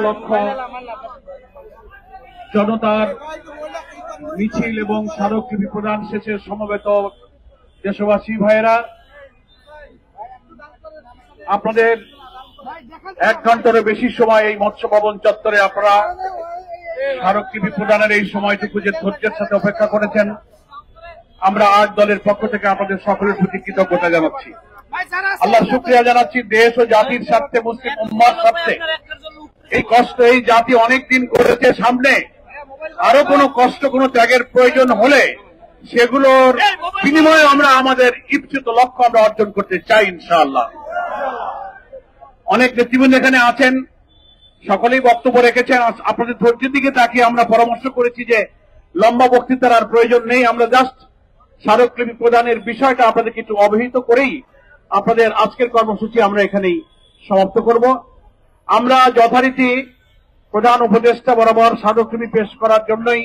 লক্ষ জনতার মিছিল এবং স্মারকলিপি প্রদান শেষে সমবেত দেশবাসী ভাইয়েরা, আপনাদের 1 ঘন্টারও বেশি সময় এই মৎস্য ভবন চত্বরে আপনারা স্মারকলিপি প্রদানের এই সময়টুকু যে ধৈর্যের সাথে অপেক্ষা করেছেন, আমরা 8 দলের পক্ষ থেকে আপনাদের সকলের প্রতি কৃতজ্ঞতা জানাচ্ছি। আল্লাহ শুকরিয়া জানাচ্ছি, দেশ ও জাতির স্বার্থে, মুসলিম উম্মার স্বার্থে এই কষ্ট এই জাতি অনেকদিন করেছে। সামনে আরো কোনো কষ্ট, কোনো ত্যাগের প্রয়োজন হলে সেগুলোর বিনিময়ে আমরা আমাদের ইচ্ছিত লক্ষ্য আমরা অর্জন করতে চাই ইনশাআল্লাহ। অনেক নেতৃবৃন্দ এখানে আছেন, সকলেই বক্তব্য রেখেছেন। আপনাদের ধৈর্যের দিকে তাকিয়ে আমরা পরামর্শ করেছি যে লম্বা বক্তৃতার আর প্রয়োজন নেই, আমরা জাস্ট স্মারকলিপি প্রদানের বিষয়টা আপনাদেরকে একটু অবহিত করেই আপনাদের আজকের কর্মসূচি আমরা এখানেই সমাপ্ত করব। আমরা যথারীতি প্রধান উপদেষ্টা বরাবর স্মারকলিপি পেশ করার জন্যই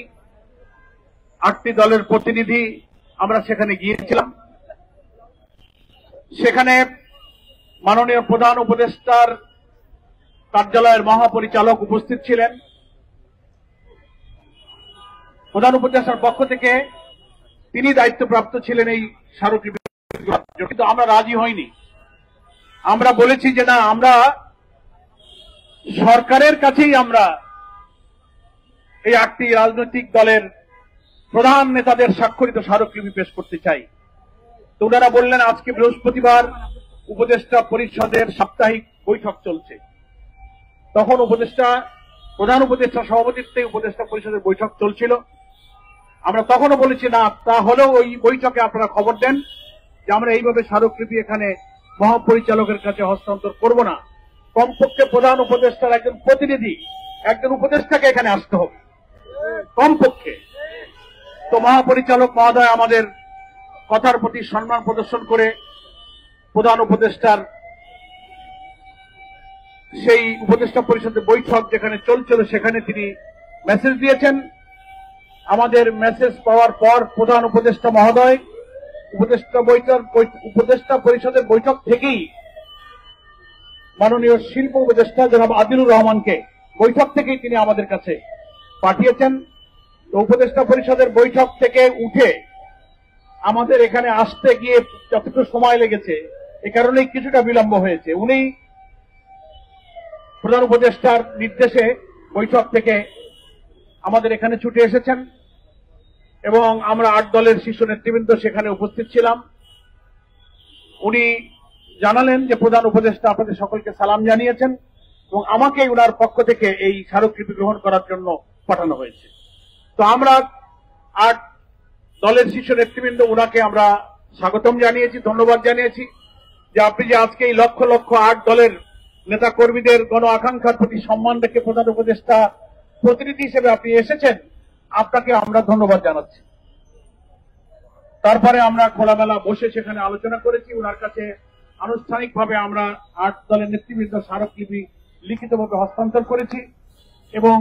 8টি দলের প্রতিনিধি আমরা সেখানে গিয়েছিলাম। সেখানে মাননীয় প্রধান উপদেষ্টার কার্যালয়ের মহাপরিচালক উপস্থিত ছিলেন। প্রধান উপদেষ্টার পক্ষ থেকে তিনি দায়িত্বপ্রাপ্ত ছিলেন এই স্মারকলিপি, কিন্তু আমরা রাজি হইনি। আমরা বলেছি যে না, আমরা সরকারের কাছেই আমরা এই 8টি রাজনৈতিক দলের প্রধান নেতাদের স্বাক্ষরিত স্মারকলিপি পেশ করতে চাই। তো ওনারা বললেন আজকে বৃহস্পতিবার উপদেষ্টা পরিষদের সাপ্তাহিক বৈঠক চলছে। তখন প্রধান উপদেষ্টা সভাপতিত্বে উপদেষ্টা পরিষদের বৈঠক চলছিল। আমরা তখনও বলেছি না, তাহলেও ওই বৈঠকে আপনারা খবর দেন যে আমরা এইভাবে স্মারকলিপি এখানে মহাপরিচালকের কাছে হস্তান্তর করব না। কমপক্ষে প্রধান উপদেষ্টার একজন প্রতিনিধি, একজন উপদেষ্টাকে এখানে আসতে হবে কমপক্ষে। তো মহাপরিচালক মহোদয় আমাদের কথার প্রতি সম্মান প্রদর্শন করে প্রধান উপদেষ্টার সেই উপদেষ্টা পরিষদের বৈঠক যেখানে চলছিল সেখানে তিনি মেসেজ দিয়েছেন। আমাদের মেসেজ পাওয়ার পর প্রধান উপদেষ্টা মহোদয় উপদেষ্টা পরিষদের বৈঠক থেকেই মাননীয় শিল্প উপদেষ্টা জনাব আদিলুর রহমানকে বৈঠক থেকেই তিনি আমাদের কাছে পাঠিয়েছেন। উপদেষ্টা পরিষদের বৈঠক থেকে উঠে আমাদের এখানে আসতে গিয়ে যতটুকু সময় লেগেছে, এ কারণেই কিছুটা বিলম্ব হয়েছে। উনি প্রধান উপদেষ্টার নির্দেশে বৈঠক থেকে আমাদের এখানে ছুটে এসেছেন এবং আমরা 8 দলের শীর্ষ নেতৃবৃন্দ সেখানে উপস্থিত ছিলাম। উনি জানালেন যে প্রধান উপদেষ্টা আপনাদের সকলকে সালাম জানিয়েছেন এবং আমাকে উনার পক্ষ থেকে এই স্মারকলিপি গ্রহণ করার জন্য পাঠানো হয়েছে। তো আমরা 8 দলের শীর্ষ নেতৃবৃন্দ উনাকে আমরা স্বাগতম জানিয়েছি, ধন্যবাদ জানিয়েছি যে আপনি যে আজকে এই লক্ষ লক্ষ 8 দলের নেতা কর্মীদের গণ আকাঙ্ক্ষার প্রতি সম্মান রেখে প্রধান উপদেষ্টা প্রতিনিধি হিসেবে আপনি এসেছেন, আপনাকে আমরা ধন্যবাদ জানাচ্ছি। তারপরে আমরা খোলামেলা বসে সেখানে আলোচনা করেছি। ওনার কাছে আনুষ্ঠানিকভাবে আমরা 8 দলের নেতৃবৃন্দ স্মারকলিপি লিখিতভাবে হস্তান্তর করেছি এবং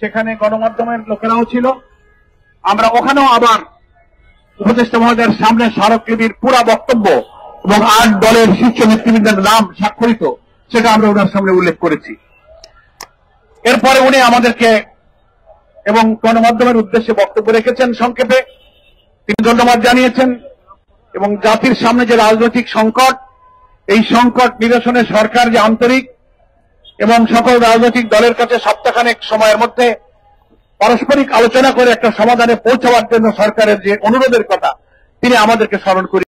সেখানে গণমাধ্যমের লোকেরাও ছিল। আমরা ওখানেও আবার উপদেষ্টা মহোদয়ের সামনে স্মারকলিপির পুরা বক্তব্য এবং 8 দলের শীর্ষ নেতৃবৃন্দের নাম স্বাক্ষরিত সেটা আমরা ওনার সামনে উল্লেখ করেছি। এরপরে উনি আমাদেরকে এবং গণমাধ্যমের উদ্দেশ্যে বক্তব্য রেখেছেন। সংক্ষেপে তিনি ধন্যবাদ জানিয়েছেন এবং জাতির সামনে যে রাজনৈতিক সংকট, এই সংকট নিরসনে সরকার যে আন্তরিক এবং সকল রাজনৈতিক দলের কাছে সপ্তাহখানেক সময়ের মধ্যে পারস্পরিক আলোচনা করে একটা সমাধানে পৌঁছাবার জন্য সরকারের যে অনুরোধের কথা তিনি আমাদেরকে স্মরণ করি।